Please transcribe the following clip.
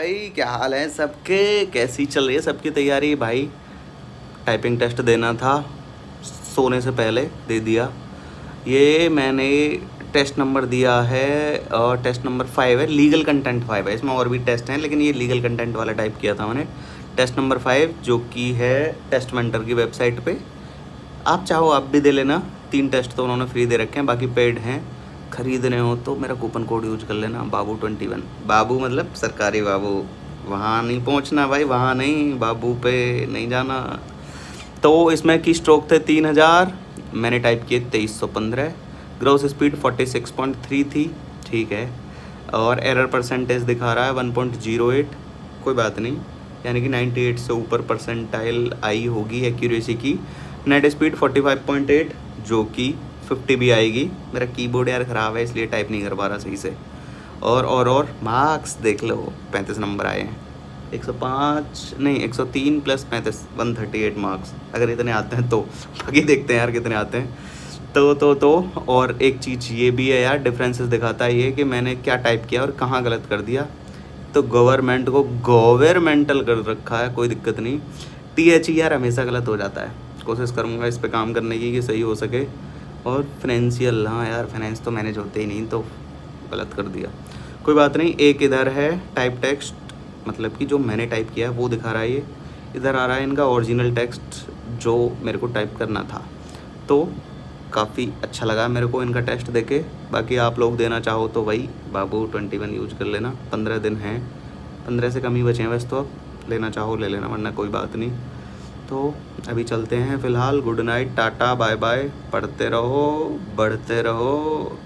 भाई क्या हाल है सबके, कैसी चल रही है सबकी तैयारी भाई। टाइपिंग टेस्ट देना था, सोने से पहले दे दिया। ये मैंने टेस्ट नंबर दिया है और टेस्ट नंबर 5 है, लीगल कंटेंट 5 है। इसमें और भी टेस्ट हैं लेकिन ये लीगल कंटेंट वाला टाइप किया था मैंने। टेस्ट नंबर 5 जो कि है टेस्ट मेंटर की वेबसाइट पे। आप चाहो आप भी दे लेना। 3 टेस्ट तो उन्होंने फ्री दे रखे हैं, बाकी पेड हैं। खरीदने हो तो मेरा कूपन कोड यूज कर लेना, बाबू21। बाबू मतलब सरकारी बाबू, वहाँ नहीं पहुँचना भाई, वहाँ नहीं, बाबू पे नहीं जाना। तो इसमें की स्ट्रोक थे 3000, मैंने टाइप किए 2315। ग्रोस स्पीड 46.3 थी, ठीक है। और एरर परसेंटेज दिखा रहा है 1.08। कोई बात नहीं, यानी कि 98 से ऊपर परसेंटाइल आई होगी एक्यूरेसी की। नेट स्पीड 45.8 जो कि 50 भी आएगी। मेरा कीबोर्ड यार ख़राब है इसलिए टाइप नहीं कर पा रहा सही से। और मार्क्स देख लो, 35 नंबर आए हैं। 105 नहीं 103 प्लस 35 138 मार्क्स, अगर इतने आते हैं तो। बाकी देखते हैं यार कितने आते हैं। तो और एक चीज़ ये भी है यार, डिफरेंसेस दिखाता है ये कि मैंने क्या टाइप किया और कहाँ गलत कर दिया। तो गवर्नमेंट को गवर्नमेंटल कर रखा है, कोई दिक्कत नहीं। TH यार हमेशा गलत हो जाता है। कोशिश करूँगा इस पे काम करने की कि सही हो सके। और फाइनेंशियल, हाँ यार फाइनेंस तो मैनेज होते ही नहीं, तो गलत कर दिया। कोई बात नहीं। एक इधर है टाइप टेक्स्ट, मतलब कि जो मैंने टाइप किया है वो दिखा रहा है ये। इधर आ रहा है इनका ओरिजिनल टेक्स्ट जो मेरे को टाइप करना था। तो काफ़ी अच्छा लगा मेरे को इनका टेस्ट देके। बाकी आप लोग देना चाहो तो वही बाबू21 यूज कर लेना। 15 दिन हैं, 15 से कम ही बचे हैं वैसे तो। अब लेना चाहो ले लेना, वरना कोई बात नहीं। तो अभी चलते हैं फ़िलहाल। Good night, tata bye bye. पढ़ते रहो, बढ़ते रहो।